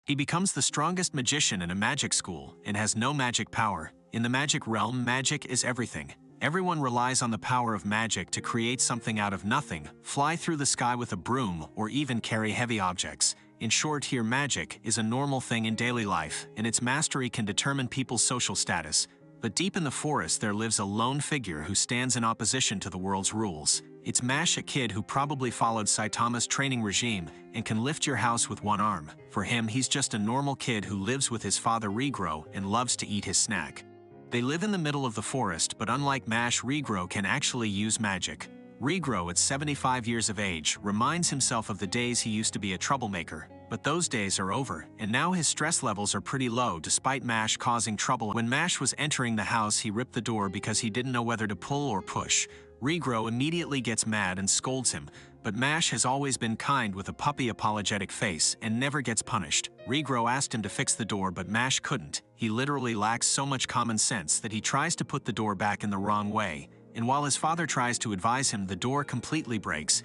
He becomes the strongest magician in a magic school and has no magic power. In the magic realm, magic is everything. Everyone relies on the power of magic to create something out of nothing, fly through the sky with a broom, or even carry heavy objects. In short, here magic is a normal thing in daily life, and its mastery can determine people's social status. But deep in the forest there lives a lone figure who stands in opposition to the world's rules. It's Mash, a kid who probably followed Saitama's training regime and can lift your house with one arm. For him, he's just a normal kid who lives with his father Regro and loves to eat his snack. They live in the middle of the forest, but unlike Mash, Regro can actually use magic. Regro, at 75 years of age, reminds himself of the days he used to be a troublemaker. But those days are over, and now his stress levels are pretty low despite Mash causing trouble. When Mash was entering the house, he ripped the door because he didn't know whether to pull or push. Regro immediately gets mad and scolds him, but Mash has always been kind with a puppy apologetic face and never gets punished. Regro asked him to fix the door, but Mash couldn't. He literally lacks so much common sense that he tries to put the door back in the wrong way, and while his father tries to advise him, the door completely breaks.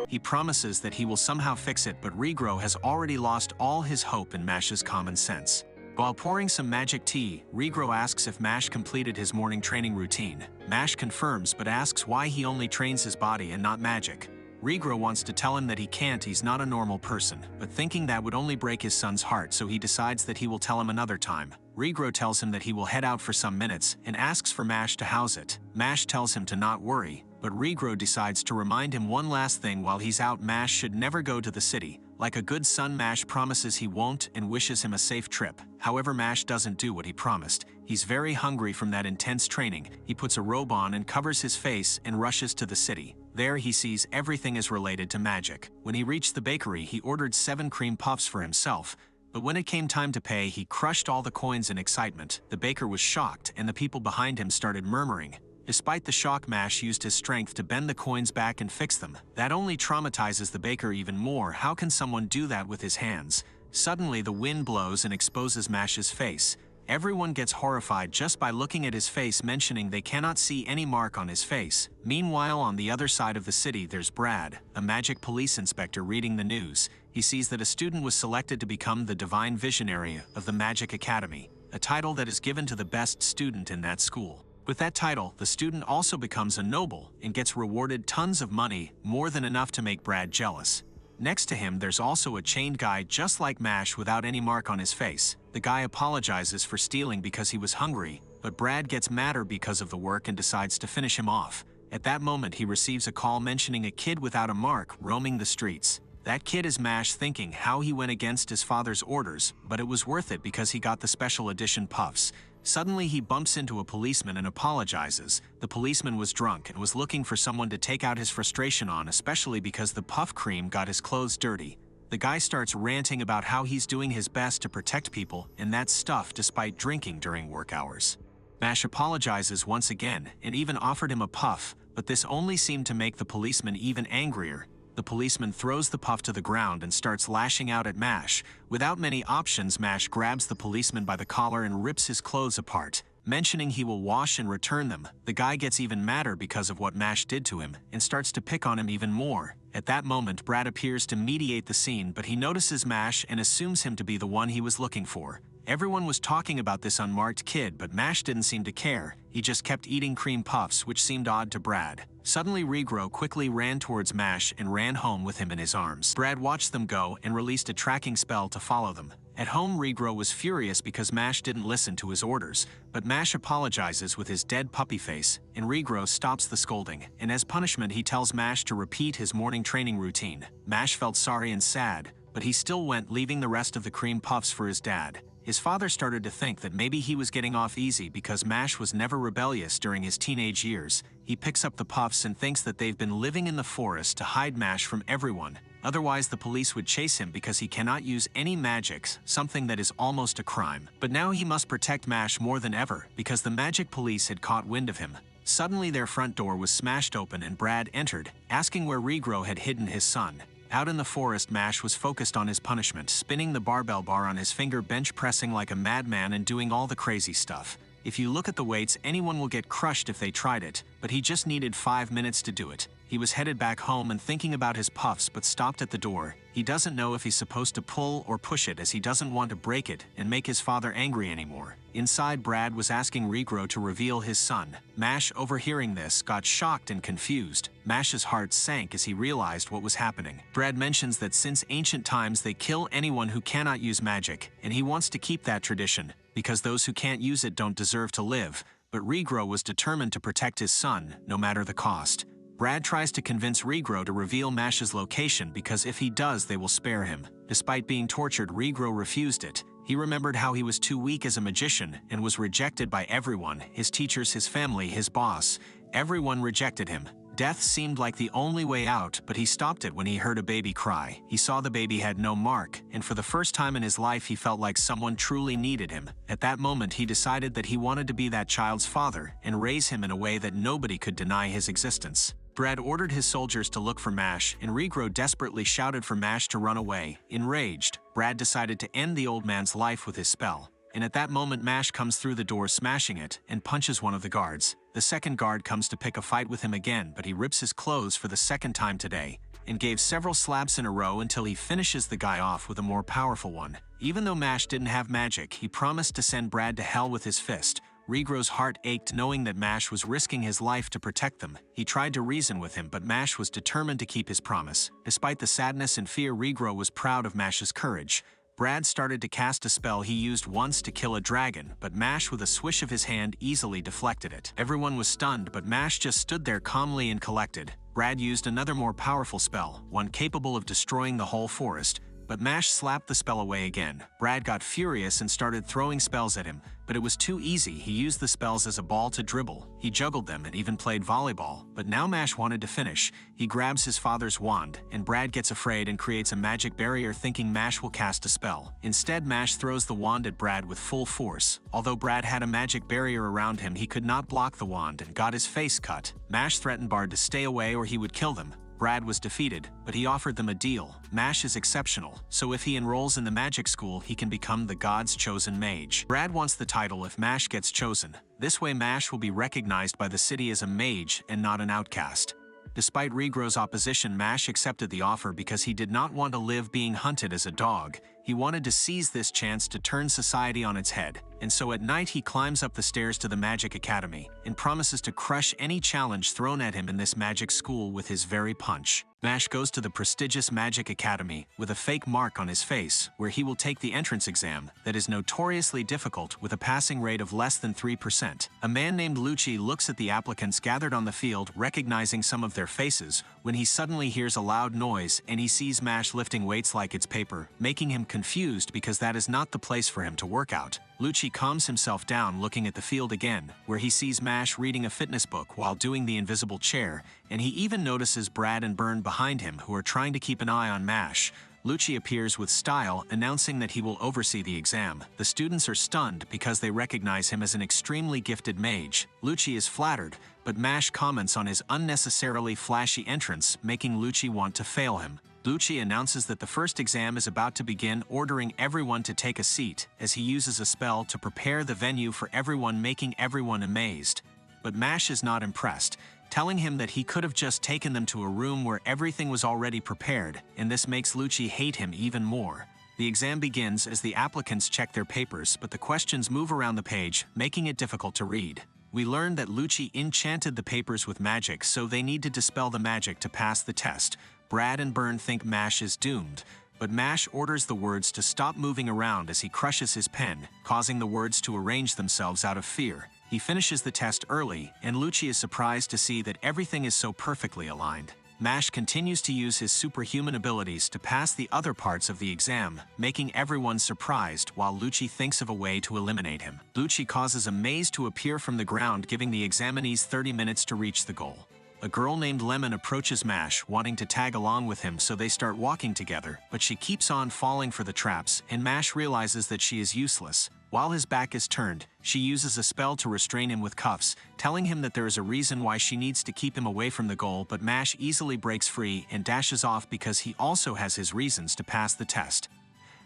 He promises that he will somehow fix it, but Regro has already lost all his hope in Mash's common sense. While pouring some magic tea, Regro asks if Mash completed his morning training routine. Mash confirms but asks why he only trains his body and not magic. Regro wants to tell him that he can't, he's not a normal person, but thinking that would only break his son's heart, so he decides that he will tell him another time. Regro tells him that he will head out for some minutes and asks for Mash to house it. Mash tells him to not worry, but Regro decides to remind him one last thing while he's out. Mash should never go to the city. Like a good son, Mash promises he won't and wishes him a safe trip. However, Mash doesn't do what he promised. He's very hungry from that intense training. He puts a robe on and covers his face and rushes to the city. There he sees everything is related to magic. When he reached the bakery, he ordered 7 cream puffs for himself. But when it came time to pay, he crushed all the coins in excitement. The baker was shocked, and the people behind him started murmuring. Despite the shock, Mash used his strength to bend the coins back and fix them. That only traumatizes the baker even more. How can someone do that with his hands? Suddenly, the wind blows and exposes Mash's face. Everyone gets horrified just by looking at his face, mentioning they cannot see any mark on his face. Meanwhile, on the other side of the city, there's Brad, a magic police inspector reading the news. He sees that a student was selected to become the Divine Visionary of the Magic Academy, a title that is given to the best student in that school. With that title, the student also becomes a noble and gets rewarded tons of money, more than enough to make Brad jealous. Next to him, there's also a chained guy just like Mash without any mark on his face. The guy apologizes for stealing because he was hungry, but Brad gets madder because of the work and decides to finish him off. At that moment, he receives a call mentioning a kid without a mark roaming the streets. That kid is Mash, thinking how he went against his father's orders, but it was worth it because he got the special edition puffs. Suddenly, he bumps into a policeman and apologizes. The policeman was drunk and was looking for someone to take out his frustration on, especially because the puff cream got his clothes dirty. The guy starts ranting about how he's doing his best to protect people and that stuff despite drinking during work hours. Mash apologizes once again and even offered him a puff, but this only seemed to make the policeman even angrier. The policeman throws the puff to the ground and starts lashing out at Mash. Without many options, Mash grabs the policeman by the collar and rips his clothes apart, mentioning he will wash and return them. The guy gets even madder because of what Mash did to him and starts to pick on him even more. At that moment, Brad appears to mediate the scene, but he notices Mash and assumes him to be the one he was looking for. Everyone was talking about this unmarked kid, but Mash didn't seem to care. He just kept eating cream puffs, which seemed odd to Brad. Suddenly, Regro quickly ran towards Mash and ran home with him in his arms. Brad watched them go and released a tracking spell to follow them. At home, Regro was furious because Mash didn't listen to his orders, but Mash apologizes with his dead puppy face, and Regro stops the scolding, and as punishment he tells Mash to repeat his morning training routine. Mash felt sorry and sad, but he still went, leaving the rest of the cream puffs for his dad. His father started to think that maybe he was getting off easy because Mash was never rebellious during his teenage years. He picks up the puffs and thinks that they've been living in the forest to hide Mash from everyone. Otherwise, the police would chase him because he cannot use any magics, something that is almost a crime. But now he must protect Mash more than ever because the magic police had caught wind of him. Suddenly, their front door was smashed open and Brad entered, asking where Regro had hidden his son. Out in the forest, Mash was focused on his punishment, spinning the barbell bar on his finger, bench pressing like a madman and doing all the crazy stuff. If you look at the weights, anyone will get crushed if they tried it, but he just needed 5 minutes to do it. He was headed back home and thinking about his puffs but stopped at the door. He doesn't know if he's supposed to pull or push it as he doesn't want to break it and make his father angry anymore. Inside, Brad was asking Regro to reveal his son. Mash, overhearing this, got shocked and confused. Mash's heart sank as he realized what was happening. Brad mentions that since ancient times they kill anyone who cannot use magic, and he wants to keep that tradition, because those who can't use it don't deserve to live. But Regro was determined to protect his son, no matter the cost. Brad tries to convince Regro to reveal Mash's location because if he does, they will spare him. Despite being tortured, Regro refused it. He remembered how he was too weak as a magician and was rejected by everyone, his teachers, his family, his boss. Everyone rejected him. Death seemed like the only way out, but he stopped it when he heard a baby cry. He saw the baby had no mark, and for the first time in his life he felt like someone truly needed him. At that moment he decided that he wanted to be that child's father and raise him in a way that nobody could deny his existence. Brad ordered his soldiers to look for Mash, and Regro desperately shouted for Mash to run away. Enraged, Brad decided to end the old man's life with his spell. And at that moment Mash comes through the door smashing it and punches one of the guards. The second guard comes to pick a fight with him again, but he rips his clothes for the second time today and gave several slaps in a row until he finishes the guy off with a more powerful one. Even though Mash didn't have magic, he promised to send Brad to hell with his fist. Regro's heart ached knowing that Mash was risking his life to protect them. He tried to reason with him, but Mash was determined to keep his promise. Despite the sadness and fear, Regro was proud of Mash's courage. Brad started to cast a spell he used once to kill a dragon, but Mash with a swish of his hand easily deflected it. Everyone was stunned, but Mash just stood there calmly and collected. Brad used another more powerful spell, one capable of destroying the whole forest, but Mash slapped the spell away again. Brad got furious and started throwing spells at him, but it was too easy. He used the spells as a ball to dribble. He juggled them and even played volleyball, but now Mash wanted to finish. He grabs his father's wand, and Brad gets afraid and creates a magic barrier thinking Mash will cast a spell. Instead, Mash throws the wand at Brad with full force. Although Brad had a magic barrier around him, he could not block the wand and got his face cut. Mash threatened Brad to stay away or he would kill them. Brad was defeated, but he offered them a deal. Mash is exceptional, so if he enrolls in the magic school, he can become the god's chosen mage. Brad wants the title if Mash gets chosen. This way Mash will be recognized by the city as a mage and not an outcast. Despite Regro's opposition, Mash accepted the offer because he did not want to live being hunted as a dog. He wanted to seize this chance to turn society on its head, and so at night he climbs up the stairs to the Magic Academy and promises to crush any challenge thrown at him in this magic school with his very punch. Mash goes to the prestigious Magic Academy with a fake mark on his face, where he will take the entrance exam that is notoriously difficult with a passing rate of less than 3%. A man named Lucci looks at the applicants gathered on the field, recognizing some of their faces, when he suddenly hears a loud noise and he sees Mash lifting weights like it's paper, making him confused because that is not the place for him to work out. Lucci calms himself down looking at the field again, where he sees Mash reading a fitness book while doing the invisible chair, and he even notices Brad and Burn behind him who are trying to keep an eye on Mash. Lucci appears with style, announcing that he will oversee the exam. The students are stunned because they recognize him as an extremely gifted mage. Lucci is flattered, but Mash comments on his unnecessarily flashy entrance, making Lucci want to fail him. Lucci announces that the first exam is about to begin, ordering everyone to take a seat, as he uses a spell to prepare the venue for everyone, making everyone amazed. But Mash is not impressed, telling him that he could have just taken them to a room where everything was already prepared, and this makes Lucci hate him even more. The exam begins as the applicants check their papers, but the questions move around the page, making it difficult to read. We learn that Lucci enchanted the papers with magic, so they need to dispel the magic to pass the test. Brad and Burn think Mash is doomed, but Mash orders the words to stop moving around as he crushes his pen, causing the words to arrange themselves out of fear. He finishes the test early, and Lucci is surprised to see that everything is so perfectly aligned. Mash continues to use his superhuman abilities to pass the other parts of the exam, making everyone surprised while Lucci thinks of a way to eliminate him. Lucci causes a maze to appear from the ground, giving the examinees 30 minutes to reach the goal. A girl named Lemon approaches Mash, wanting to tag along with him, so they start walking together, but she keeps on falling for the traps, and Mash realizes that she is useless. While his back is turned, she uses a spell to restrain him with cuffs, telling him that there is a reason why she needs to keep him away from the goal, but Mash easily breaks free and dashes off because he also has his reasons to pass the test.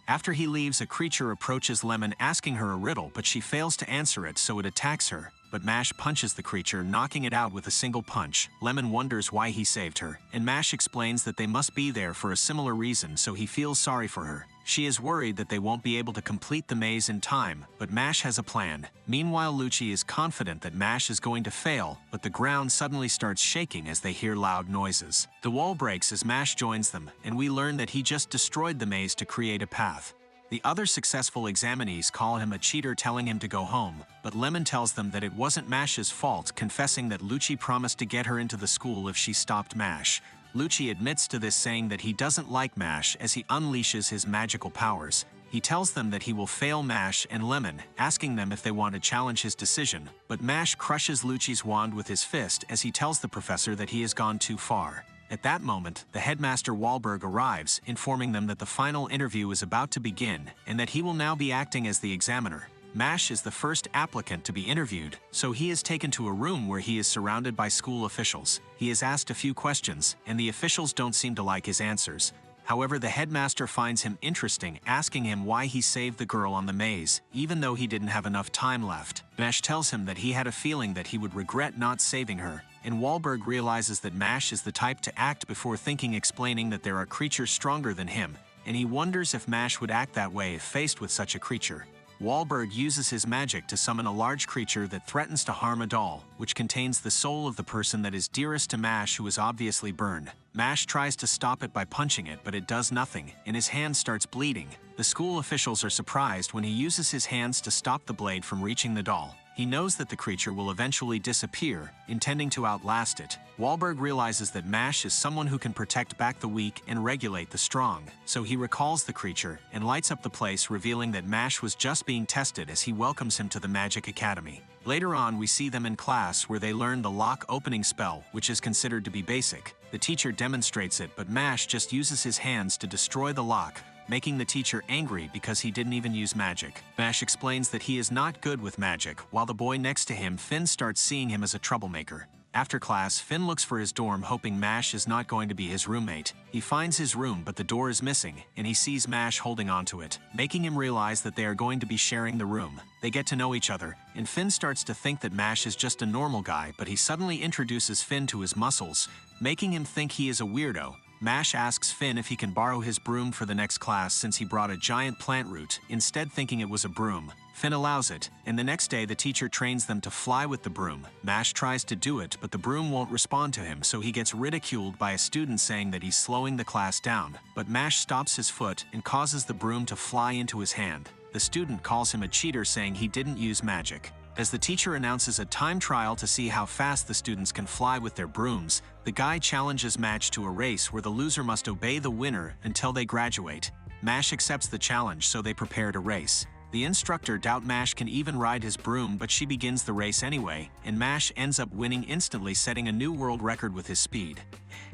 After he leaves, a creature approaches Lemon asking her a riddle, but she fails to answer it, so it attacks her. But Mash punches the creature, knocking it out with a single punch. Lemon wonders why he saved her, and Mash explains that they must be there for a similar reason, so he feels sorry for her. She is worried that they won't be able to complete the maze in time, but Mash has a plan. Meanwhile, Lucci is confident that Mash is going to fail, but the ground suddenly starts shaking as they hear loud noises. The wall breaks as Mash joins them, and we learn that he just destroyed the maze to create a path. The other successful examinees call him a cheater, telling him to go home, but Lemon tells them that it wasn't Mash's fault, confessing that Lucci promised to get her into the school if she stopped Mash. Lucci admits to this, saying that he doesn't like Mash as he unleashes his magical powers. He tells them that he will fail Mash and Lemon, asking them if they want to challenge his decision, but Mash crushes Lucci's wand with his fist as he tells the professor that he has gone too far. At that moment, the headmaster Wahlberg arrives, informing them that the final interview is about to begin and that he will now be acting as the examiner. Mash is the first applicant to be interviewed, so he is taken to a room where he is surrounded by school officials. He is asked a few questions, and the officials don't seem to like his answers. However, the headmaster finds him interesting, asking him why he saved the girl on the maze, even though he didn't have enough time left. Mash tells him that he had a feeling that he would regret not saving her, and Wahlberg realizes that Mash is the type to act before thinking, explaining that there are creatures stronger than him, and he wonders if Mash would act that way if faced with such a creature. Wahlberg uses his magic to summon a large creature that threatens to harm a doll, which contains the soul of the person that is dearest to Mash, who is obviously burned. Mash tries to stop it by punching it, but it does nothing, and his hand starts bleeding. The school officials are surprised when he uses his hands to stop the blade from reaching the doll. He knows that the creature will eventually disappear, intending to outlast it. Wahlberg realizes that Mash is someone who can protect back the weak and regulate the strong, so he recalls the creature and lights up the place, revealing that Mash was just being tested as he welcomes him to the Magic Academy. Later on, we see them in class where they learn the lock opening spell, which is considered to be basic. The teacher demonstrates it, but Mash just uses his hands to destroy the lock, making the teacher angry because he didn't even use magic. Mash explains that he is not good with magic, while the boy next to him, Finn, starts seeing him as a troublemaker. After class, Finn looks for his dorm, hoping Mash is not going to be his roommate. He finds his room, but the door is missing, and he sees Mash holding onto it, making him realize that they are going to be sharing the room. They get to know each other, and Finn starts to think that Mash is just a normal guy, but he suddenly introduces Finn to his muscles, making him think he is a weirdo. Mash asks Finn if he can borrow his broom for the next class since he brought a giant plant root, instead thinking it was a broom. Finn allows it, and the next day the teacher trains them to fly with the broom. Mash tries to do it, but the broom won't respond to him, so he gets ridiculed by a student saying that he's slowing the class down. But Mash stops his foot and causes the broom to fly into his hand. The student calls him a cheater, saying he didn't use magic. As the teacher announces a time trial to see how fast the students can fly with their brooms, the guy challenges Mash to a race where the loser must obey the winner until they graduate. Mash accepts the challenge, so they prepare to race. The instructor doubts Mash can even ride his broom, but she begins the race anyway, and Mash ends up winning instantly, setting a new world record with his speed.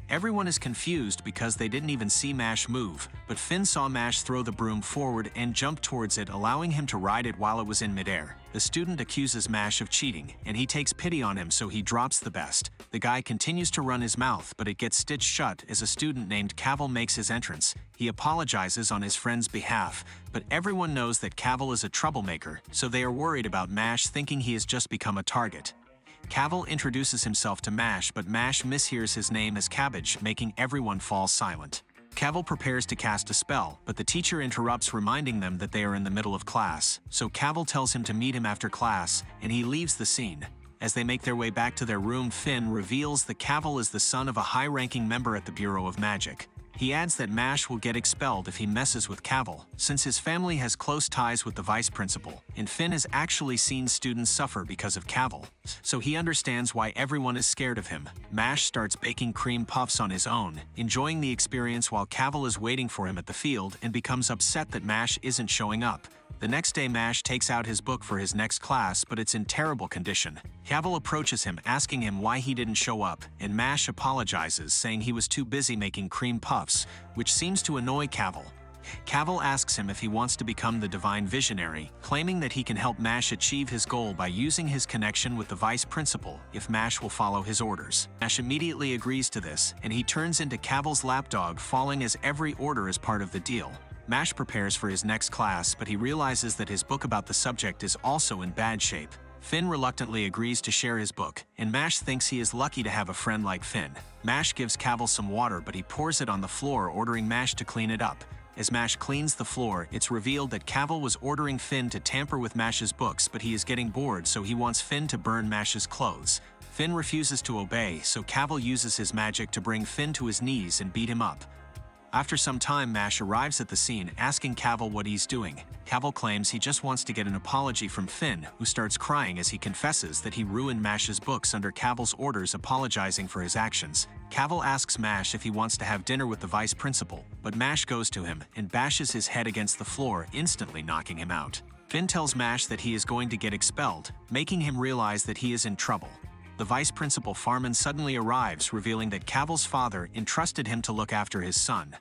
Everyone is confused because they didn't even see Mash move, but Finn saw Mash throw the broom forward and jump towards it, allowing him to ride it while it was in midair. The student accuses Mash of cheating, and he takes pity on him, so he drops the best. The guy continues to run his mouth, but it gets stitched shut as a student named Cavil makes his entrance. He apologizes on his friend's behalf, but everyone knows that Cavil is a troublemaker, so they are worried about Mash, thinking he has just become a target. Cavil introduces himself to Mash, but Mash mishears his name as Cabbage, making everyone fall silent. Cavil prepares to cast a spell, but the teacher interrupts, reminding them that they are in the middle of class, so Cavil tells him to meet him after class, and he leaves the scene. As they make their way back to their room, Finn reveals that Cavil is the son of a high-ranking member at the Bureau of Magic. He adds that Mash will get expelled if he messes with Cavil, since his family has close ties with the vice principal, and Finn has actually seen students suffer because of Cavil, so he understands why everyone is scared of him. Mash starts baking cream puffs on his own, enjoying the experience while Cavil is waiting for him at the field, and becomes upset that Mash isn't showing up. The next day, Mash takes out his book for his next class, but it's in terrible condition. Cavil approaches him, asking him why he didn't show up, and Mash apologizes, saying he was too busy making cream puffs, which seems to annoy Cavil. Cavil asks him if he wants to become the Divine Visionary, claiming that he can help Mash achieve his goal by using his connection with the Vice Principal if Mash will follow his orders. Mash immediately agrees to this, and he turns into Cavil's lapdog, following as every order is part of the deal. Mash prepares for his next class, but he realizes that his book about the subject is also in bad shape. Finn reluctantly agrees to share his book, and Mash thinks he is lucky to have a friend like Finn. Mash gives Cavil some water, but he pours it on the floor, ordering Mash to clean it up. As Mash cleans the floor, it's revealed that Cavil was ordering Finn to tamper with Mash's books, but he is getting bored, so he wants Finn to burn Mash's clothes. Finn refuses to obey, so Cavil uses his magic to bring Finn to his knees and beat him up. After some time, Mash arrives at the scene, asking Cavil what he's doing. Cavil claims he just wants to get an apology from Finn, who starts crying as he confesses that he ruined Mash's books under Cavil's orders, apologizing for his actions. Cavil asks Mash if he wants to have dinner with the Vice Principal, but Mash goes to him and bashes his head against the floor, instantly knocking him out. Finn tells Mash that he is going to get expelled, making him realize that he is in trouble. The Vice Principal Farman suddenly arrives, revealing that Cavil's father entrusted him to look after his son.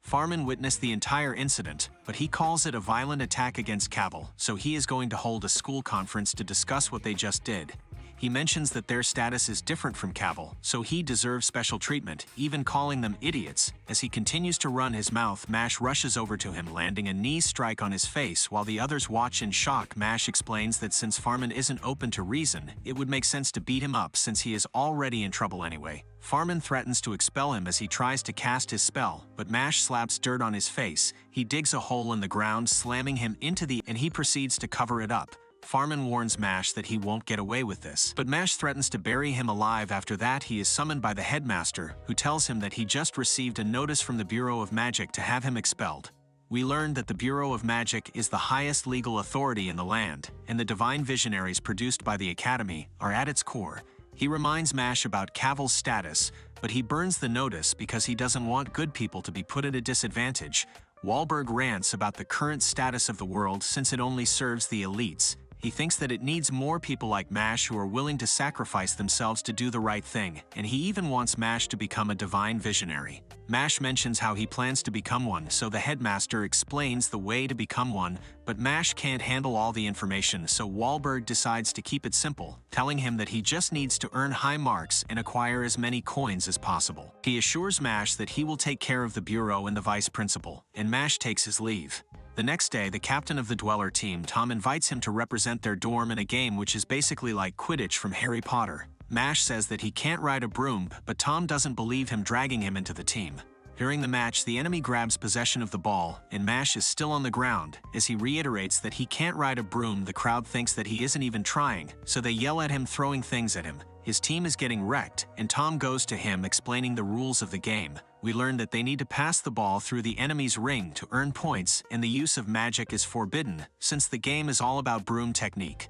Farman witnessed the entire incident, but he calls it a violent attack against Cavil, so he is going to hold a school conference to discuss what they just did. He mentions that their status is different from Cavil, so he deserves special treatment, even calling them idiots. As he continues to run his mouth, Mash rushes over to him, landing a knee strike on his face. While the others watch in shock, Mash explains that since Farman isn't open to reason, it would make sense to beat him up since he is already in trouble anyway. Farman threatens to expel him as he tries to cast his spell, but Mash slaps dirt on his face. He digs a hole in the ground, slamming him into and he proceeds to cover it up. Farman warns Mash that he won't get away with this, but Mash threatens to bury him alive. After that, he is summoned by the headmaster, who tells him that he just received a notice from the Bureau of Magic to have him expelled. We learn that the Bureau of Magic is the highest legal authority in the land, and the Divine Visionaries produced by the Academy are at its core. He reminds Mash about Cavil's status, but he burns the notice because he doesn't want good people to be put at a disadvantage. Wahlberg rants about the current status of the world since it only serves the elites. He thinks that it needs more people like Mash who are willing to sacrifice themselves to do the right thing, and he even wants Mash to become a Divine Visionary. Mash mentions how he plans to become one, so the headmaster explains the way to become one, but Mash can't handle all the information, so Wahlberg decides to keep it simple, telling him that he just needs to earn high marks and acquire as many coins as possible. He assures Mash that he will take care of the Bureau and the Vice Principal, and Mash takes his leave. The next day, the captain of the Dweller team, Tom, invites him to represent their dorm in a game which is basically like Quidditch from Harry Potter. Mash says that he can't ride a broom, but Tom doesn't believe him, dragging him into the team. During the match, the enemy grabs possession of the ball, and Mash is still on the ground. As he reiterates that he can't ride a broom, the crowd thinks that he isn't even trying, so they yell at him, throwing things at him. His team is getting wrecked, and Tom goes to him, explaining the rules of the game. We learn that they need to pass the ball through the enemy's ring to earn points, and the use of magic is forbidden, since the game is all about broom technique.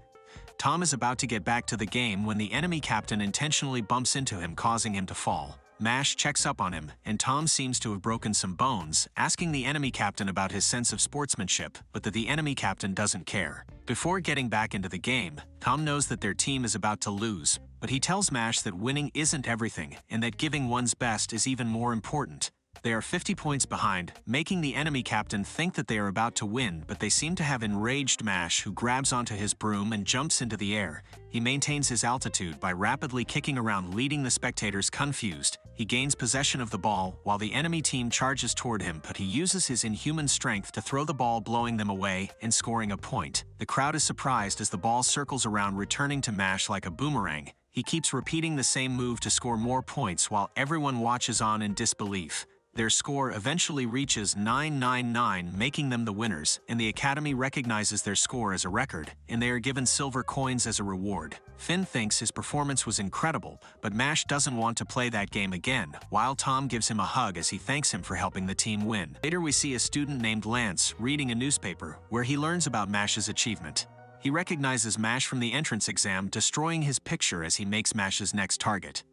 Tom is about to get back to the game when the enemy captain intentionally bumps into him, causing him to fall. Mash checks up on him, and Tom seems to have broken some bones, asking the enemy captain about his sense of sportsmanship, but the enemy captain doesn't care. Before getting back into the game, Tom knows that their team is about to lose, but he tells Mash that winning isn't everything, and that giving one's best is even more important. They are 50 points behind, making the enemy captain think that they are about to win, but they seem to have enraged Mash, who grabs onto his broom and jumps into the air. He maintains his altitude by rapidly kicking around, leading the spectators confused. He gains possession of the ball while the enemy team charges toward him, but he uses his inhuman strength to throw the ball, blowing them away and scoring a point. The crowd is surprised as the ball circles around, returning to Mash like a boomerang. He keeps repeating the same move to score more points while everyone watches on in disbelief. Their score eventually reaches 999, making them the winners, and the Academy recognizes their score as a record, and they are given silver coins as a reward. Finn thinks his performance was incredible, but Mash doesn't want to play that game again, while Tom gives him a hug as he thanks him for helping the team win. Later, we see a student named Lance reading a newspaper, where he learns about Mash's achievement. He recognizes Mash from the entrance exam, destroying his picture as he makes Mash's next target.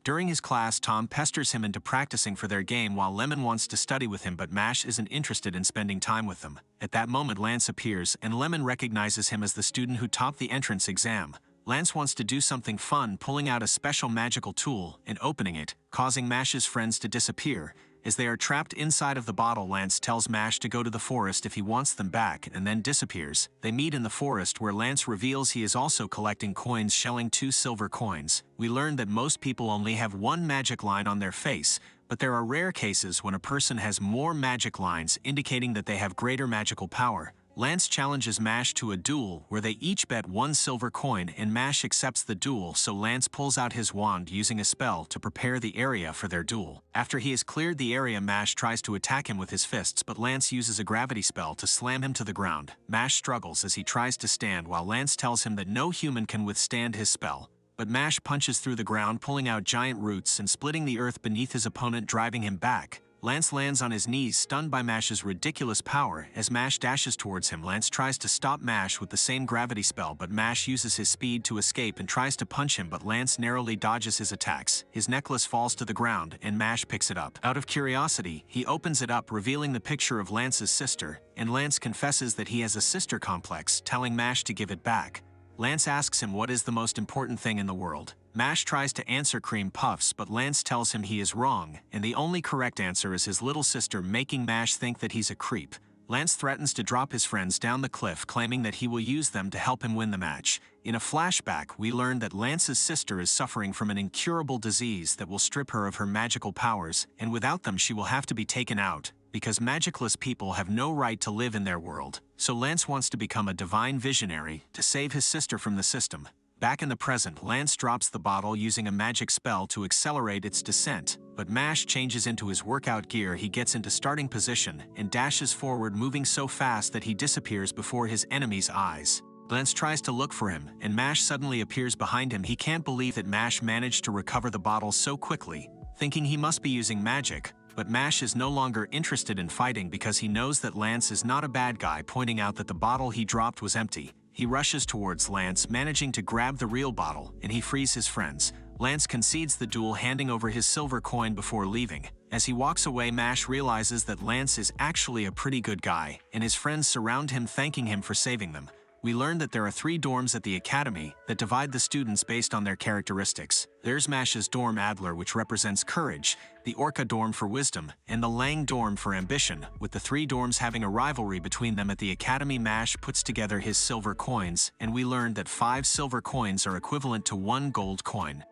During his class, Tom pesters him into practicing for their game while Lemon wants to study with him, but Mash isn't interested in spending time with them. At that moment, Lance appears, and Lemon recognizes him as the student who topped the entrance exam. Lance wants to do something fun, pulling out a special magical tool and opening it, causing Mash's friends to disappear. As they are trapped inside of the bottle, Lance tells Mash to go to the forest if he wants them back and then disappears. They meet in the forest where Lance reveals he is also collecting coins, shelling 2 silver coins. We learn that most people only have 1 magic line on their face, but there are rare cases when a person has more magic lines, indicating that they have greater magical power. Lance challenges Mash to a duel where they each bet 1 silver coin, and Mash accepts the duel, so Lance pulls out his wand using a spell to prepare the area for their duel. After he has cleared the area, Mash tries to attack him with his fists, but Lance uses a gravity spell to slam him to the ground. Mash struggles as he tries to stand while Lance tells him that no human can withstand his spell. But Mash punches through the ground, pulling out giant roots and splitting the earth beneath his opponent, driving him back. Lance lands on his knees, stunned by Mash's ridiculous power. As Mash dashes towards him, Lance tries to stop Mash with the same gravity spell, but Mash uses his speed to escape and tries to punch him, but Lance narrowly dodges his attacks. His necklace falls to the ground, and Mash picks it up. Out of curiosity, he opens it up, revealing the picture of Lance's sister, and Lance confesses that he has a sister complex, telling Mash to give it back. Lance asks him what is the most important thing in the world. Mash tries to answer cream puffs, but Lance tells him he is wrong, and the only correct answer is his little sister, making Mash think that he's a creep. Lance threatens to drop his friends down the cliff, claiming that he will use them to help him win the match. In a flashback, we learn that Lance's sister is suffering from an incurable disease that will strip her of her magical powers, and without them she will have to be taken out, because magicless people have no right to live in their world. So Lance wants to become a divine visionary to save his sister from the system. Back in the present, Lance drops the bottle using a magic spell to accelerate its descent, but Mash changes into his workout gear. He gets into starting position and dashes forward, moving so fast that he disappears before his enemy's eyes. Lance tries to look for him, and Mash suddenly appears behind him. He can't believe that Mash managed to recover the bottle so quickly, thinking he must be using magic. But Mash is no longer interested in fighting because he knows that Lance is not a bad guy, pointing out that the bottle he dropped was empty. He rushes towards Lance, managing to grab the real bottle, and he frees his friends. Lance concedes the duel, handing over his silver coin before leaving. As he walks away, Mash realizes that Lance is actually a pretty good guy, and his friends surround him, thanking him for saving them. We learn that there are 3 dorms at the academy that divide the students based on their characteristics. There's Mash's dorm Adler, which represents courage, the Orca dorm for wisdom, and the Lang dorm for ambition, with the 3 dorms having a rivalry between them. At the academy, Mash puts together his silver coins, and we learn that 5 silver coins are equivalent to 1 gold coin.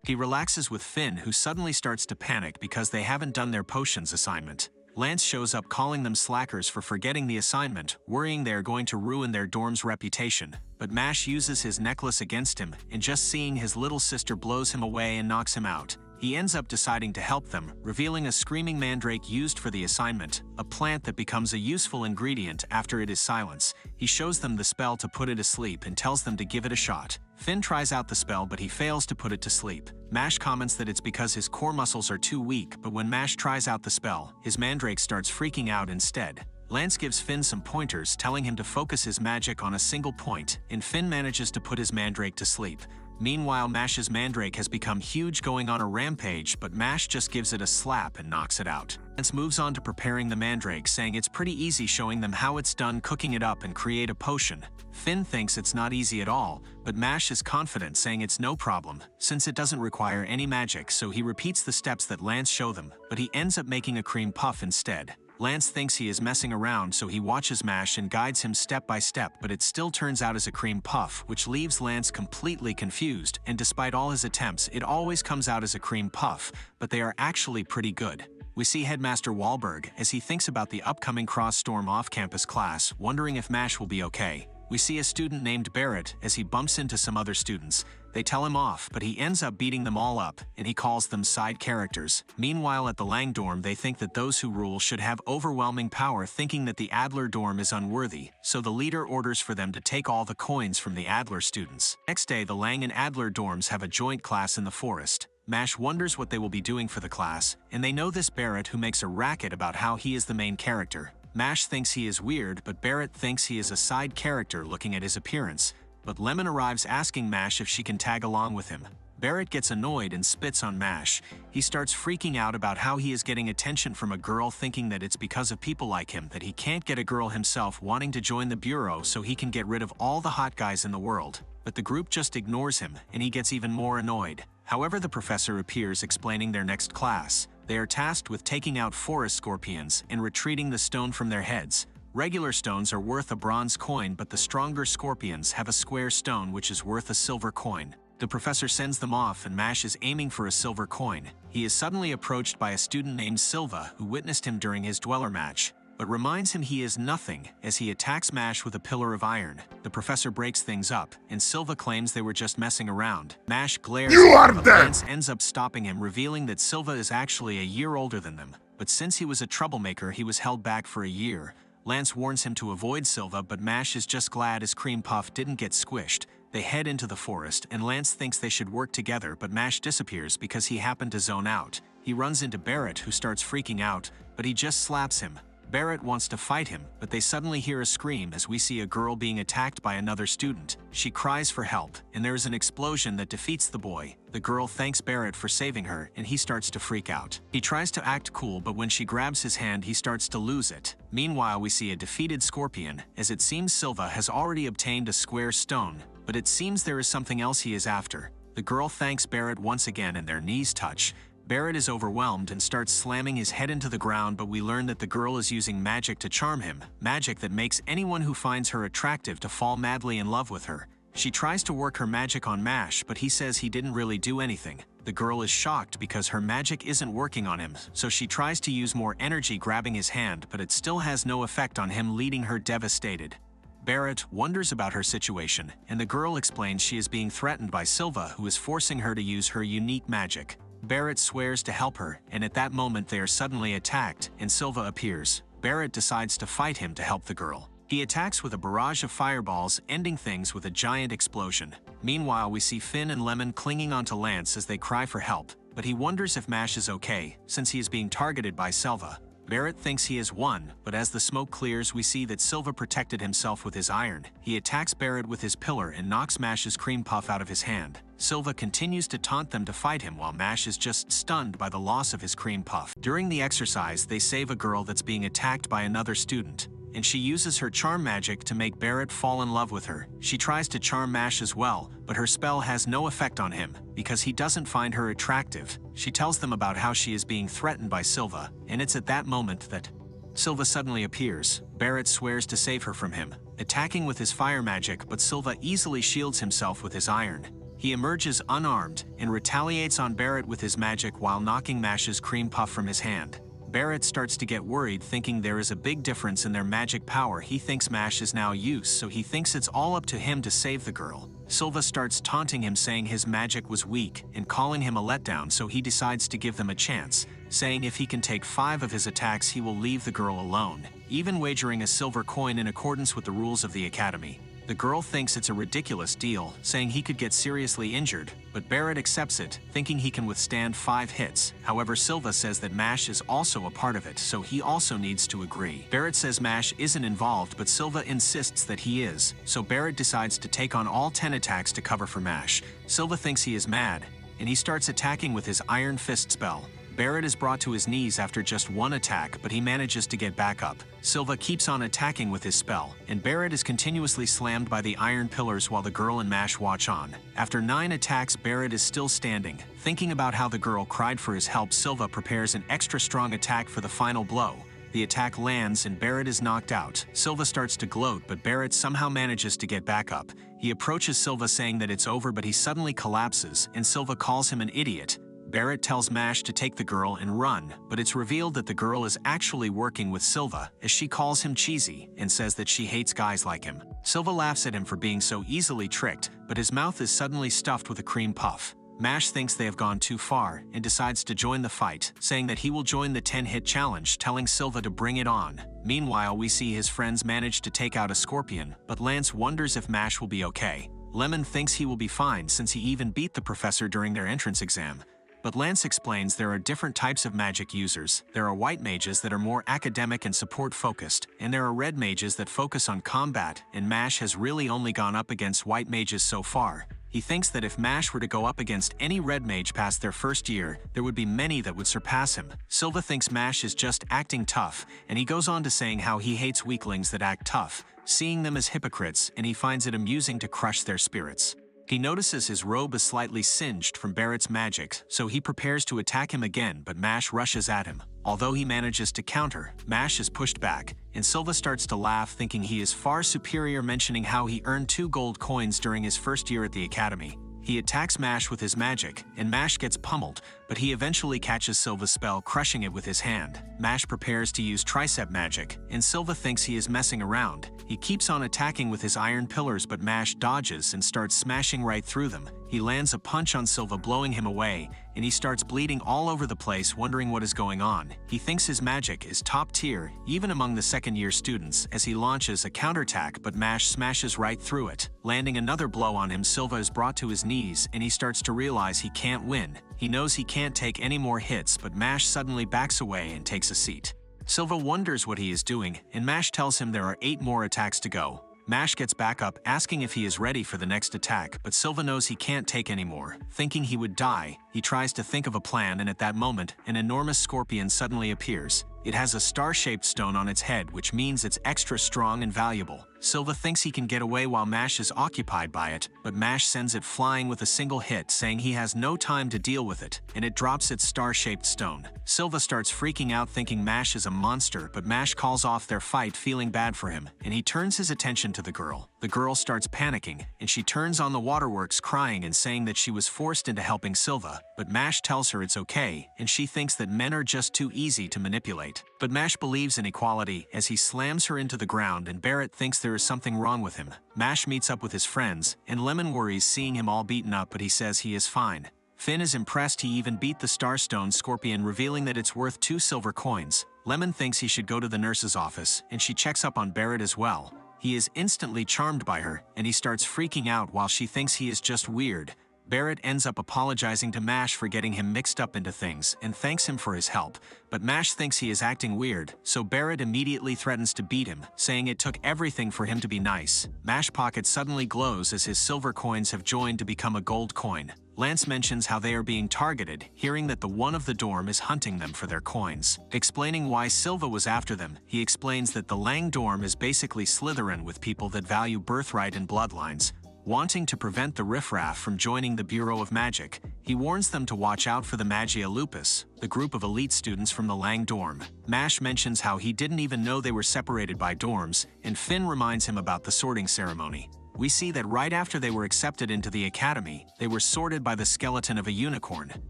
He relaxes with Finn, who suddenly starts to panic because they haven't done their potions assignment. Lance shows up, calling them slackers for forgetting the assignment, worrying they are going to ruin their dorm's reputation. But Mash uses his necklace against him, and just seeing his little sister blows him away and knocks him out. He ends up deciding to help them, revealing a screaming mandrake used for the assignment, a plant that becomes a useful ingredient after it is silenced. He shows them the spell to put it asleep and tells them to give it a shot. Finn tries out the spell, but he fails to put it to sleep. Mash comments that it's because his core muscles are too weak, but when Mash tries out the spell, his mandrake starts freaking out instead. Lance gives Finn some pointers, telling him to focus his magic on a single point, and Finn manages to put his mandrake to sleep. Meanwhile, Mash's mandrake has become huge, going on a rampage, but Mash just gives it a slap and knocks it out. Lance moves on to preparing the mandrake, saying it's pretty easy, showing them how it's done, cooking it up and create a potion. Finn thinks it's not easy at all, but Mash is confident, saying it's no problem, since it doesn't require any magic, so he repeats the steps that Lance showed them, but he ends up making a cream puff instead. Lance thinks he is messing around, so he watches Mash and guides him step by step, but it still turns out as a cream puff, which leaves Lance completely confused, and despite all his attempts, it always comes out as a cream puff, but they are actually pretty good. We see Headmaster Wahlberg as he thinks about the upcoming cross-storm off-campus class, wondering if Mash will be okay. We see a student named Barrett as he bumps into some other students. They tell him off, but he ends up beating them all up, and he calls them side characters. Meanwhile, at the Lang dorm, they think that those who rule should have overwhelming power, thinking that the Adler dorm is unworthy, so the leader orders for them to take all the coins from the Adler students. Next day, the Lang and Adler dorms have a joint class in the forest. Mash wonders what they will be doing for the class, and they know this Barrett who makes a racket about how he is the main character. Mash thinks he is weird, but Barrett thinks he is a side character looking at his appearance. But Lemon arrives asking Mash if she can tag along with him. Barrett gets annoyed and spits on Mash. He starts freaking out about how he is getting attention from a girl, thinking that it's because of people like him that he can't get a girl himself, wanting to join the bureau so he can get rid of all the hot guys in the world. But the group just ignores him, and he gets even more annoyed. However, the professor appears, explaining their next class. They are tasked with taking out forest scorpions and retreating the stone from their heads. Regular stones are worth a bronze coin, but the stronger scorpions have a square stone which is worth a silver coin. The professor sends them off and Mash is aiming for a silver coin. He is suddenly approached by a student named Silva who witnessed him during his dweller match, but reminds him he is nothing as he attacks Mash with a pillar of iron. The professor breaks things up, and Silva claims they were just messing around. Mash glares at him, but Lance ends up stopping him, revealing that Silva is actually a year older than them. But since he was a troublemaker, he was held back for a year. Lance warns him to avoid Silva, but Mash is just glad his cream puff didn't get squished. They head into the forest, and Lance thinks they should work together, but Mash disappears because he happened to zone out. He runs into Barrett, who starts freaking out, but he just slaps him. Barrett wants to fight him, but they suddenly hear a scream as we see a girl being attacked by another student. She cries for help, and there is an explosion that defeats the boy. The girl thanks Barrett for saving her, and he starts to freak out. He tries to act cool, but when she grabs his hand, he starts to lose it. Meanwhile, we see a defeated scorpion, as it seems Silva has already obtained a square stone, but it seems there is something else he is after. The girl thanks Barrett once again, and their knees touch. Barrett is overwhelmed and starts slamming his head into the ground, but we learn that the girl is using magic to charm him, magic that makes anyone who finds her attractive to fall madly in love with her. She tries to work her magic on Mash, but he says he didn't really do anything. The girl is shocked because her magic isn't working on him, so she tries to use more energy grabbing his hand, but it still has no effect on him, leaving her devastated. Barrett wonders about her situation, and the girl explains she is being threatened by Silva, who is forcing her to use her unique magic. Barrett swears to help her, and at that moment they are suddenly attacked, and Silva appears. Barrett decides to fight him to help the girl. He attacks with a barrage of fireballs, ending things with a giant explosion. Meanwhile, we see Finn and Lemon clinging onto Lance as they cry for help, but he wonders if Mash is okay, since he is being targeted by Silva. Barrett thinks he has won, but as the smoke clears, we see that Silva protected himself with his iron. He attacks Barrett with his pillar and knocks Mash's cream puff out of his hand. Silva continues to taunt them to fight him while Mash is just stunned by the loss of his cream puff. During the exercise, they save a girl that's being attacked by another student, and she uses her charm magic to make Barrett fall in love with her. She tries to charm Mash as well, but her spell has no effect on him because he doesn't find her attractive. She tells them about how she is being threatened by Silva, and it's at that moment that Silva suddenly appears. Barrett swears to save her from him, attacking with his fire magic, but Silva easily shields himself with his iron. He emerges unarmed and retaliates on Barrett with his magic while knocking Mash's cream puff from his hand. Barrett starts to get worried, thinking there is a big difference in their magic power. He thinks Mash is now used, so he thinks it's all up to him to save the girl. Silva starts taunting him, saying his magic was weak and calling him a letdown, so he decides to give them a chance, saying if he can take 5 of his attacks he will leave the girl alone, even wagering a silver coin in accordance with the rules of the academy. The girl thinks it's a ridiculous deal, saying he could get seriously injured, but Barrett accepts it, thinking he can withstand 5 hits. However, Silva says that Mash is also a part of it, so he also needs to agree. Barrett says Mash isn't involved, but Silva insists that he is, so Barrett decides to take on all 10 attacks to cover for Mash. Silva thinks he is mad, and he starts attacking with his Iron Fist spell. Barrett is brought to his knees after just 1 attack, but he manages to get back up. Silva keeps on attacking with his spell, and Barrett is continuously slammed by the iron pillars while the girl and Mash watch on. After 9 attacks, Barrett is still standing. Thinking about how the girl cried for his help, Silva prepares an extra strong attack for the final blow. The attack lands and Barrett is knocked out. Silva starts to gloat, but Barrett somehow manages to get back up. He approaches Silva saying that it's over, but he suddenly collapses, and Silva calls him an idiot. Barrett tells Mash to take the girl and run, but it's revealed that the girl is actually working with Silva, as she calls him cheesy and says that she hates guys like him. Silva laughs at him for being so easily tricked, but his mouth is suddenly stuffed with a cream puff. Mash thinks they have gone too far and decides to join the fight, saying that he will join the 10-hit challenge, telling Silva to bring it on. Meanwhile, we see his friends manage to take out a scorpion, but Lance wonders if Mash will be okay. Lemon thinks he will be fine since he even beat the professor during their entrance exam. But Lance explains there are different types of magic users. There are white mages that are more academic and support-focused, and there are red mages that focus on combat, and Mash has really only gone up against white mages so far. He thinks that if Mash were to go up against any red mage past their first year, there would be many that would surpass him. Silva thinks Mash is just acting tough, and he goes on to saying how he hates weaklings that act tough, seeing them as hypocrites, and he finds it amusing to crush their spirits. He notices his robe is slightly singed from Barrett's magic, so he prepares to attack him again, but Mash rushes at him. Although he manages to counter, Mash is pushed back, and Silva starts to laugh, thinking he is far superior, mentioning how he earned 2 gold coins during his first year at the academy. He attacks Mash with his magic, and Mash gets pummeled, but he eventually catches Silva's spell, crushing it with his hand. Mash prepares to use tricep magic, and Silva thinks he is messing around. He keeps on attacking with his iron pillars, but Mash dodges and starts smashing right through them. He lands a punch on Silva, blowing him away, and he starts bleeding all over the place, wondering what is going on. He thinks his magic is top tier, even among the second-year students, as he launches a counterattack, but Mash smashes right through it. Landing another blow on him, Silva is brought to his knees, and he starts to realize he can't win. He knows he can't take any more hits, but Mash suddenly backs away and takes a seat. Silva wonders what he is doing, and Mash tells him there are 8 more attacks to go. Mash gets back up, asking if he is ready for the next attack, but Silva knows he can't take any more. Thinking he would die, he tries to think of a plan, and at that moment, an enormous scorpion suddenly appears. It has a star-shaped stone on its head, which means it's extra strong and valuable. Silva thinks he can get away while Mash is occupied by it, but Mash sends it flying with a single hit, saying he has no time to deal with it, and it drops its star-shaped stone. Silva starts freaking out, thinking Mash is a monster, but Mash calls off their fight, feeling bad for him, and he turns his attention to the girl. The girl starts panicking, and she turns on the waterworks, crying and saying that she was forced into helping Silva, but Mash tells her it's okay, and she thinks that men are just too easy to manipulate. But Mash believes in equality as he slams her into the ground, and Barrett thinks there is something wrong with him. Mash meets up with his friends, and Lemon worries seeing him all beaten up, but he says he is fine. Finn is impressed he even beat the Starstone Scorpion, revealing that it's worth 2 silver coins. Lemon thinks he should go to the nurse's office, and she checks up on Barrett as well. He is instantly charmed by her, and he starts freaking out while she thinks he is just weird. Barrett ends up apologizing to Mash for getting him mixed up into things and thanks him for his help, but Mash thinks he is acting weird, so Barrett immediately threatens to beat him, saying it took everything for him to be nice. Mash pocket suddenly glows as his silver coins have joined to become a gold coin. Lance mentions how they are being targeted, hearing that the one of the dorm is hunting them for their coins. Explaining why Silva was after them, he explains that the Lang dorm is basically Slytherin, with people that value birthright and bloodlines, wanting to prevent the riffraff from joining the Bureau of Magic. He warns them to watch out for the Magia Lupus, the group of elite students from the Lang dorm. Mash mentions how he didn't even know they were separated by dorms, and Finn reminds him about the sorting ceremony. We see that right after they were accepted into the academy, they were sorted by the skeleton of a unicorn.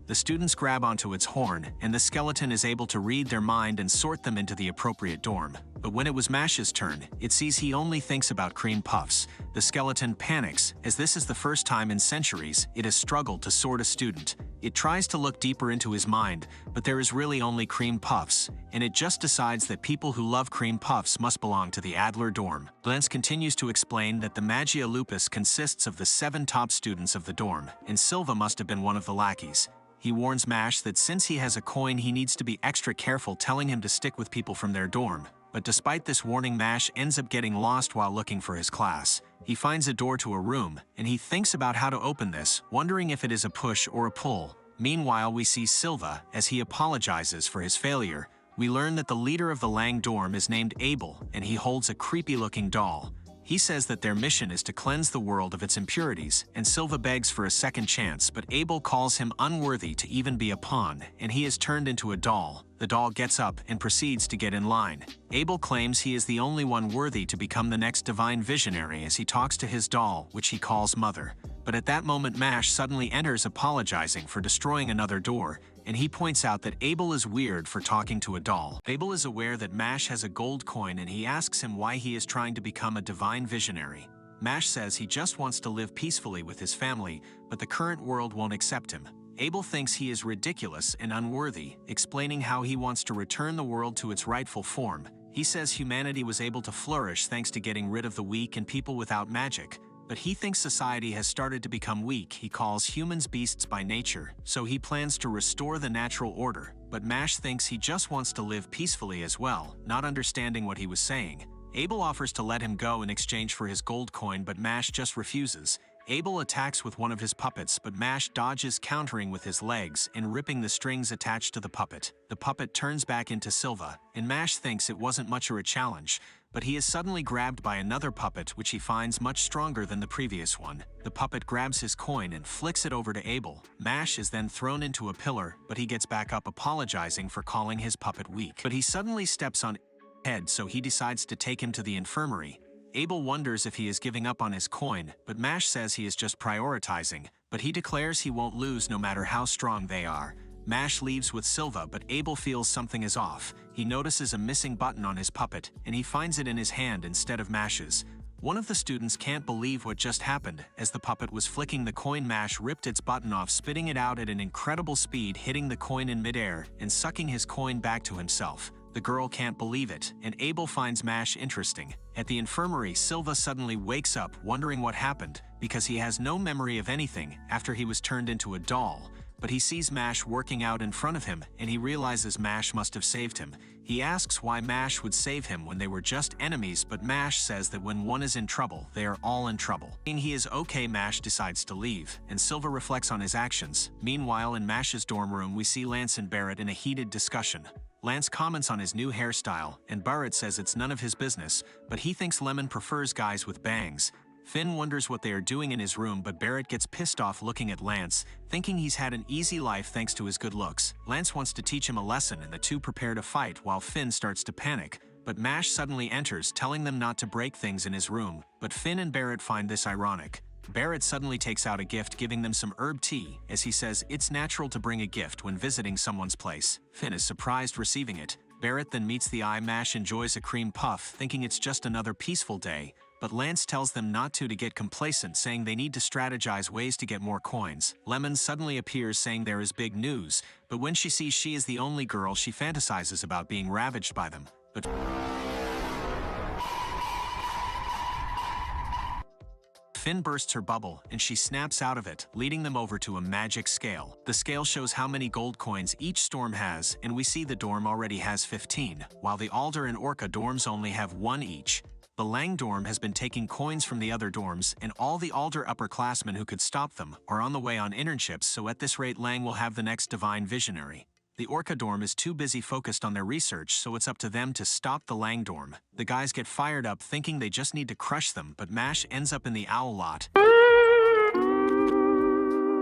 The students grab onto its horn, and the skeleton is able to read their mind and sort them into the appropriate dorm. But when it was Mash's turn, it sees he only thinks about cream puffs. The skeleton panics, as this is the first time in centuries it has struggled to sort a student. It tries to look deeper into his mind, but there is really only cream puffs, and it just decides that people who love cream puffs must belong to the Adler dorm. Lance continues to explain that the Magia Lupus consists of the 7 top students of the dorm, and Silva must have been one of the lackeys. He warns Mash that since he has a coin, he needs to be extra careful, telling him to stick with people from their dorm. But despite this warning, Mash ends up getting lost while looking for his class. He finds a door to a room, and he thinks about how to open this, wondering if it is a push or a pull. Meanwhile, we see Silva as he apologizes for his failure. We learn that the leader of the Lang dorm is named Abel, and he holds a creepy-looking doll. He says that their mission is to cleanse the world of its impurities, and Silva begs for a second chance, but Abel calls him unworthy to even be a pawn, and he is turned into a doll. The doll gets up and proceeds to get in line. Abel claims he is the only one worthy to become the next divine visionary as he talks to his doll, which he calls Mother. But at that moment, Mash suddenly enters, apologizing for destroying another door, and he points out that Abel is weird for talking to a doll. Abel is aware that Mash has a gold coin, and he asks him why he is trying to become a divine visionary. Mash says he just wants to live peacefully with his family, but the current world won't accept him. Abel thinks he is ridiculous and unworthy, explaining how he wants to return the world to its rightful form. He says humanity was able to flourish thanks to getting rid of the weak and people without magic. But he thinks society has started to become weak. He calls humans beasts by nature, so he plans to restore the natural order. But Mash thinks he just wants to live peacefully as well, not understanding what he was saying. Abel offers to let him go in exchange for his gold coin, but Mash just refuses. Abel attacks with one of his puppets, but Mash dodges, countering with his legs and ripping the strings attached to the puppet. The puppet turns back into Silva, and Mash thinks it wasn't much of a challenge, but he is suddenly grabbed by another puppet which he finds much stronger than the previous one. The puppet grabs his coin and flicks it over to Abel. Mash is then thrown into a pillar, but he gets back up, apologizing for calling his puppet weak. But he suddenly steps on Abel's head, so he decides to take him to the infirmary. Abel wonders if he is giving up on his coin, but Mash says he is just prioritizing, but he declares he won't lose no matter how strong they are. Mash leaves with Silva, but Abel feels something is off. He notices a missing button on his puppet, and he finds it in his hand instead of Mash's. One of the students can't believe what just happened. As the puppet was flicking the coin, Mash ripped its button off, spitting it out at an incredible speed, hitting the coin in midair and sucking his coin back to himself. The girl can't believe it, and Abel finds Mash interesting. At the infirmary, Silva suddenly wakes up, wondering what happened, because he has no memory of anything after he was turned into a doll. But he sees Mash working out in front of him, and he realizes Mash must have saved him. He asks why Mash would save him when they were just enemies, but Mash says that when one is in trouble, they are all in trouble. Seeing he is okay, Mash decides to leave, and Silva reflects on his actions. Meanwhile, in Mash's dorm room, we see Lance and Barrett in a heated discussion. Lance comments on his new hairstyle, and Barrett says it's none of his business, but he thinks Lemon prefers guys with bangs. Finn wonders what they are doing in his room, but Barrett gets pissed off looking at Lance, thinking he's had an easy life thanks to his good looks. Lance wants to teach him a lesson, and the two prepare to fight while Finn starts to panic. But Mash suddenly enters, telling them not to break things in his room, but Finn and Barrett find this ironic. Barrett suddenly takes out a gift, giving them some herb tea, as he says it's natural to bring a gift when visiting someone's place. Finn is surprised receiving it. Barrett then meets the eye. Mash enjoys a cream puff, thinking it's just another peaceful day, but Lance tells them not to get complacent, saying they need to strategize ways to get more coins. Lemon suddenly appears, saying there is big news, but when she sees she is the only girl, she fantasizes about being ravaged by them. But Finn bursts her bubble, and she snaps out of it, leading them over to a magic scale. The scale shows how many gold coins each storm has, and we see the dorm already has 15, while the Alder and Orca dorms only have 1 each. The Lang dorm has been taking coins from the other dorms, and all the Alder upperclassmen who could stop them are on the way on internships, so at this rate Lang will have the next divine visionary. The Orca dorm is too busy focused on their research, so it's up to them to stop the Lang dorm. The guys get fired up, thinking they just need to crush them, but Mash ends up in the owl lot.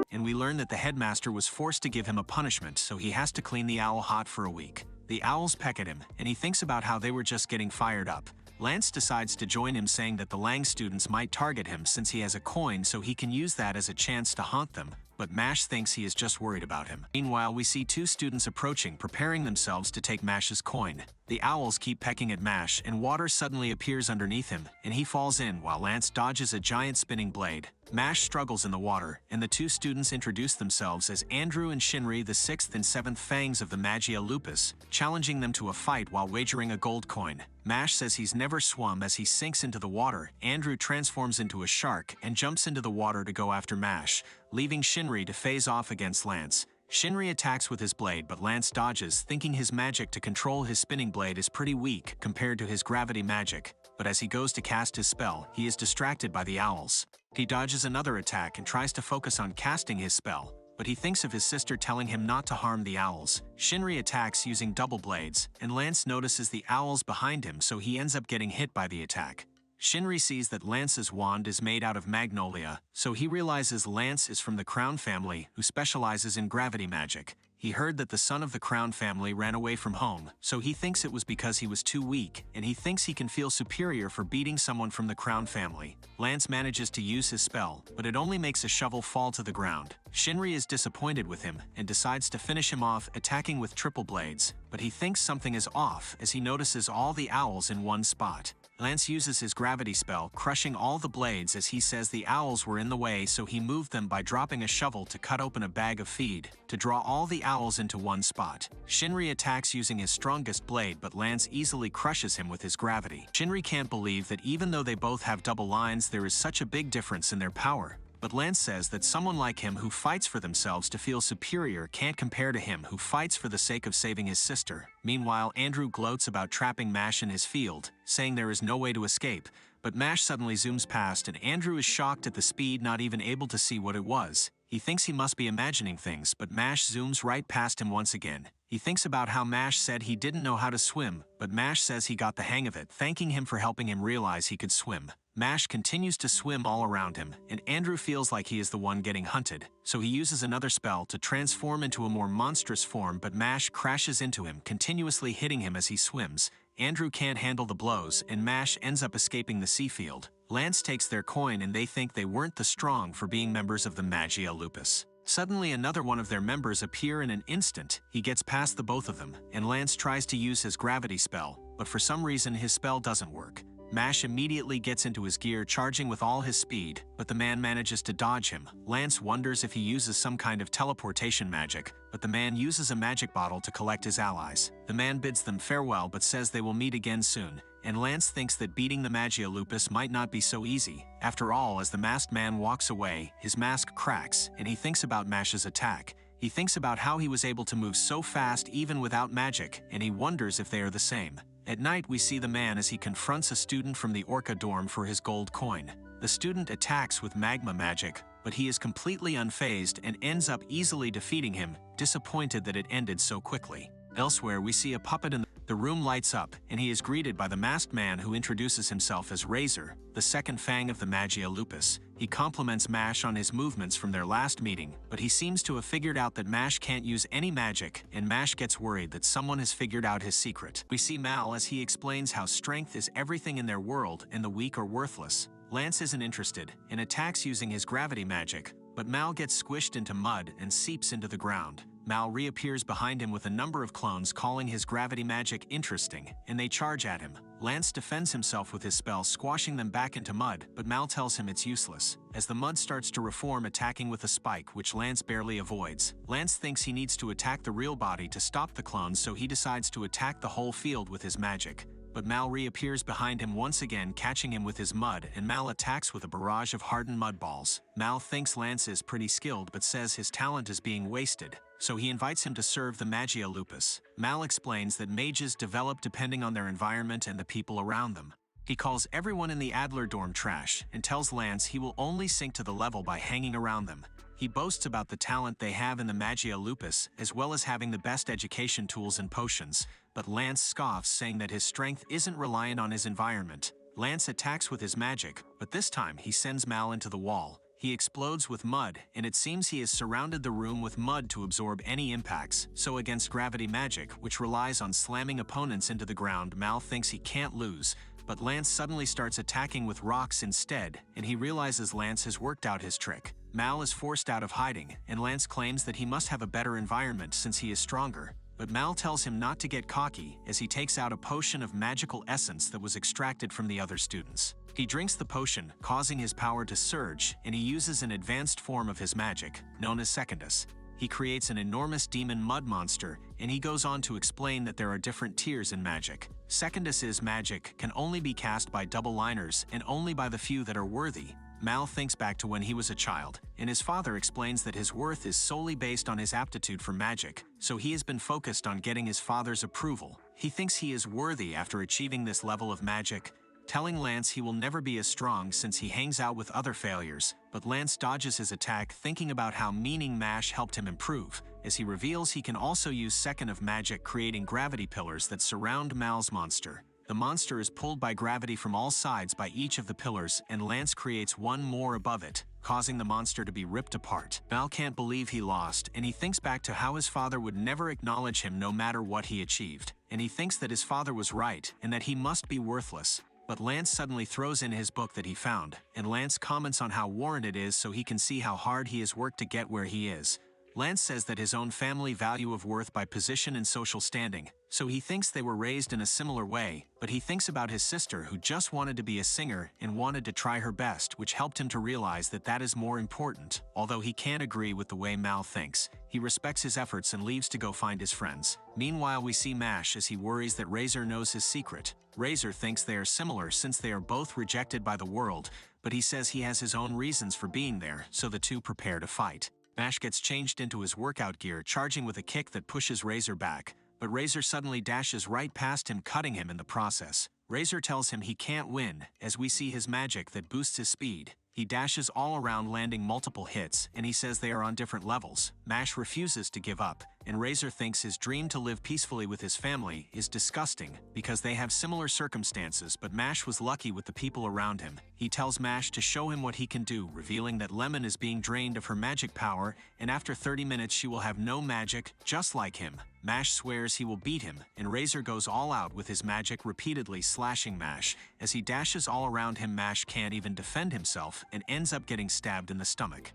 And we learn that the headmaster was forced to give him a punishment, so he has to clean the owl hot for a week. The owls peck at him, and he thinks about how they were just getting fired up. Lance decides to join him, saying that the Lang students might target him since he has a coin, so he can use that as a chance to haunt them, but Mash thinks he is just worried about him. Meanwhile, we see 2 students approaching, preparing themselves to take Mash's coin. The owls keep pecking at Mash, and water suddenly appears underneath him, and he falls in while Lance dodges a giant spinning blade. Mash struggles in the water, and the 2 students introduce themselves as Andrew and Shinri, the 6th and 7th fangs of the Magia Lupus, challenging them to a fight while wagering a gold coin. Mash says he's never swum. As he sinks into the water, Andrew transforms into a shark and jumps into the water to go after Mash, leaving Shinri to phase off against Lance. Shinri attacks with his blade, but Lance dodges, thinking his magic to control his spinning blade is pretty weak compared to his gravity magic. But as he goes to cast his spell, he is distracted by the owls. He dodges another attack and tries to focus on casting his spell, but he thinks of his sister telling him not to harm the owls. Shinri attacks using double blades, and Lance notices the owls behind him, so he ends up getting hit by the attack. Shinri sees that Lance's wand is made out of magnolia, so he realizes Lance is from the Crown family, who specializes in gravity magic. He heard that the son of the Crown family ran away from home, so he thinks it was because he was too weak, and he thinks he can feel superior for beating someone from the Crown family. Lance manages to use his spell, but it only makes a shovel fall to the ground. Shinri is disappointed with him and decides to finish him off, attacking with triple blades, but he thinks something is off as he notices all the owls in one spot. Lance uses his gravity spell, crushing all the blades, as he says the owls were in the way, so he moved them by dropping a shovel to cut open a bag of feed, to draw all the owls into one spot. Shinri attacks using his strongest blade, but Lance easily crushes him with his gravity. Shinri can't believe that even though they both have double lines, there is such a big difference in their power. But Lance says that someone like him who fights for themselves to feel superior can't compare to him who fights for the sake of saving his sister. Meanwhile, Andrew gloats about trapping Mash in his field, saying there is no way to escape, but Mash suddenly zooms past and Andrew is shocked at the speed, not even able to see what it was. He thinks he must be imagining things, but Mash zooms right past him once again. He thinks about how Mash said he didn't know how to swim, but Mash says he got the hang of it, thanking him for helping him realize he could swim. Mash continues to swim all around him, and Andrew feels like he is the one getting hunted, so he uses another spell to transform into a more monstrous form, but Mash crashes into him, continuously hitting him as he swims. Andrew can't handle the blows, and Mash ends up escaping the sea field. Lance takes their coin and they think they weren't the strong for being members of the Magia Lupus. Suddenly another one of their members appear in an instant. He gets past the both of them, and Lance tries to use his gravity spell, but for some reason his spell doesn't work. Mash immediately gets into his gear, charging with all his speed, but the man manages to dodge him. Lance wonders if he uses some kind of teleportation magic, but the man uses a magic bottle to collect his allies. The man bids them farewell but says they will meet again soon, and Lance thinks that beating the Magia Lupus might not be so easy. After all, as the masked man walks away, his mask cracks, and he thinks about Mash's attack. He thinks about how he was able to move so fast even without magic, and he wonders if they are the same. At night, we see the man as he confronts a student from the Orca dorm for his gold coin. The student attacks with magma magic, but he is completely unfazed and ends up easily defeating him, disappointed that it ended so quickly. Elsewhere, we see a puppet in the room lights up, and he is greeted by the masked man who introduces himself as Razor, the second fang of the Magia Lupus. He compliments Mash on his movements from their last meeting, but he seems to have figured out that Mash can't use any magic, and Mash gets worried that someone has figured out his secret. We see Mal as he explains how strength is everything in their world and the weak are worthless. Lance isn't interested and attacks using his gravity magic, but Mal gets squished into mud and seeps into the ground. Mal reappears behind him with a number of clones, calling his gravity magic interesting, and they charge at him. Lance defends himself with his spell, squashing them back into mud, but Mal tells him it's useless, as the mud starts to reform, attacking with a spike, which Lance barely avoids. Lance thinks he needs to attack the real body to stop the clones, so he decides to attack the whole field with his magic. But Mal reappears behind him once again, catching him with his mud, and Mal attacks with a barrage of hardened mud balls. Mal thinks Lance is pretty skilled but says his talent is being wasted, so he invites him to serve the Magia Lupus. Mal explains that mages develop depending on their environment and the people around them. He calls everyone in the Adler dorm trash and tells Lance he will only sink to the level by hanging around them. He boasts about the talent they have in the Magia Lupus, as well as having the best education tools and potions, but Lance scoffs, saying that his strength isn't reliant on his environment. Lance attacks with his magic, but this time he sends Mal into the wall. He explodes with mud, and it seems he has surrounded the room with mud to absorb any impacts, so against gravity magic, which relies on slamming opponents into the ground, Mal thinks he can't lose. But Lance suddenly starts attacking with rocks instead, and he realizes Lance has worked out his trick. Mal is forced out of hiding, and Lance claims that he must have a better environment since he is stronger. But Mal tells him not to get cocky as he takes out a potion of magical essence that was extracted from the other students. He drinks the potion, causing his power to surge, and he uses an advanced form of his magic, known as Secondus. He creates an enormous demon mud monster, and he goes on to explain that there are different tiers in magic. Secondus's magic can only be cast by double-liners and only by the few that are worthy. Mal thinks back to when he was a child, and his father explains that his worth is solely based on his aptitude for magic, so he has been focused on getting his father's approval. He thinks he is worthy after achieving this level of magic, telling Lance he will never be as strong since he hangs out with other failures, but Lance dodges his attack, thinking about how meaning Mash helped him improve, as he reveals he can also use Second of Magic, creating gravity pillars that surround Mal's monster. The monster is pulled by gravity from all sides by each of the pillars, and Lance creates one more above it, causing the monster to be ripped apart. Mal can't believe he lost, and he thinks back to how his father would never acknowledge him no matter what he achieved, and he thinks that his father was right and that he must be worthless. But Lance suddenly throws in his book that he found, and Lance comments on how worn it is so he can see how hard he has worked to get where he is. Lance says that his own family value of worth by position and social standing, so he thinks they were raised in a similar way, but he thinks about his sister who just wanted to be a singer and wanted to try her best, which helped him to realize that that is more important. Although he can't agree with the way Mal thinks, He respects his efforts and leaves to go find his friends. Meanwhile, we see Mash as he worries that Razor knows his secret. Razor thinks they are similar since they are both rejected by the world, but he says he has his own reasons for being there, so the two prepare to fight. Mash gets changed into his workout gear, charging with a kick that pushes Razor back, but Razor suddenly dashes right past him, cutting him in the process. Razor tells him he can't win, as we see his magic that boosts his speed. He dashes all around, landing multiple hits, and he says they are on different levels. Mash refuses to give up, and Razor thinks his dream to live peacefully with his family is disgusting because they have similar circumstances, but Mash was lucky with the people around him. He tells Mash to show him what he can do, revealing that Lemon is being drained of her magic power, and after 30 minutes she will have no magic, just like him. Mash swears he will beat him, and Razor goes all out with his magic, repeatedly slashing Mash. As he dashes all around him, Mash can't even defend himself and ends up getting stabbed in the stomach.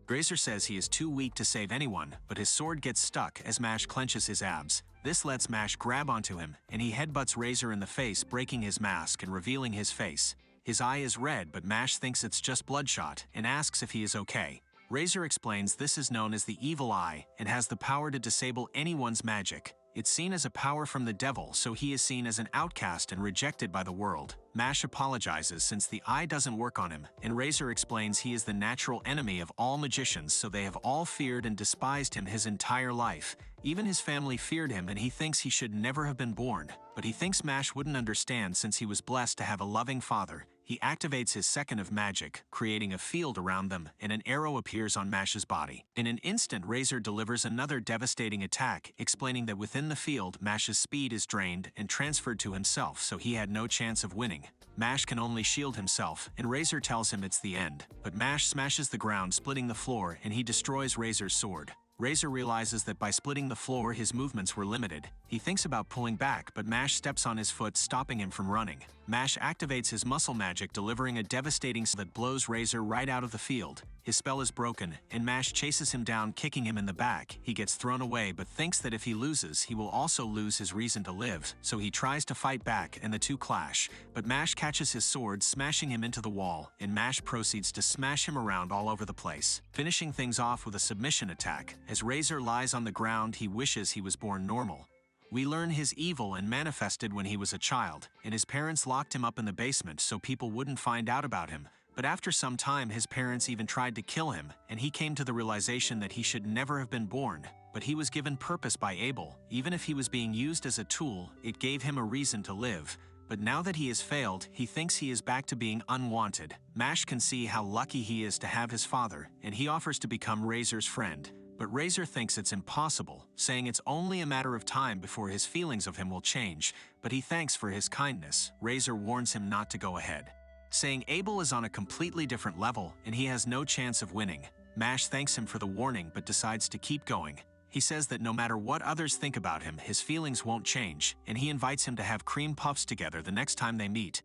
Razor says he is too weak to save anyone, but his sword gets stuck as Mash clenches his abs. This lets Mash grab onto him, and he headbutts Razor in the face, breaking his mask and revealing his face. His eye is red, but Mash thinks it's just bloodshot and asks if he is okay. Razor explains this is known as the Evil Eye and has the power to disable anyone's magic. It's seen as a power from the devil, so he is seen as an outcast and rejected by the world. Mash apologizes since the eye doesn't work on him, and Razor explains he is the natural enemy of all magicians, so they have all feared and despised him his entire life. Even his family feared him, and he thinks he should never have been born. But he thinks Mash wouldn't understand since he was blessed to have a loving father. He activates his second of magic, creating a field around them, and an arrow appears on Mash's body. In an instant, Razor delivers another devastating attack, explaining that within the field, Mash's speed is drained and transferred to himself, so he had no chance of winning. Mash can only shield himself, and Razor tells him it's the end. But Mash smashes the ground, splitting the floor, and he destroys Razor's sword. Razor realizes that by splitting the floor, his movements were limited. He thinks about pulling back, but Mash steps on his foot, stopping him from running. Mash activates his muscle magic, delivering a devastating that blows Razor right out of the field. His spell is broken, and Mash chases him down, kicking him in the back. He gets thrown away, but thinks that if he loses, he will also lose his reason to live, so he tries to fight back, and the two clash. But Mash catches his sword, smashing him into the wall, and Mash proceeds to smash him around all over the place, finishing things off with a submission attack. As Razor lies on the ground, he wishes he was born normal. We learn his evil and manifested when he was a child, and his parents locked him up in the basement so people wouldn't find out about him. But after some time, his parents even tried to kill him, and he came to the realization that he should never have been born. But he was given purpose by Abel. Even if he was being used as a tool, it gave him a reason to live. But now that he has failed, he thinks he is back to being unwanted. Mash can see how lucky he is to have his father, and he offers to become Razor's friend. But Razor thinks it's impossible, saying it's only a matter of time before his feelings of him will change, but he thanks for his kindness. Razor warns him not to go ahead, saying Abel is on a completely different level and he has no chance of winning. Mash thanks him for the warning but decides to keep going. He says that no matter what others think about him, his feelings won't change, and he invites him to have cream puffs together the next time they meet.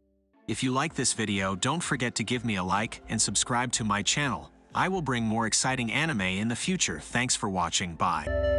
If you like this video, don't forget to give me a like and subscribe to my channel. I will bring more exciting anime in the future. Thanks for watching. Bye.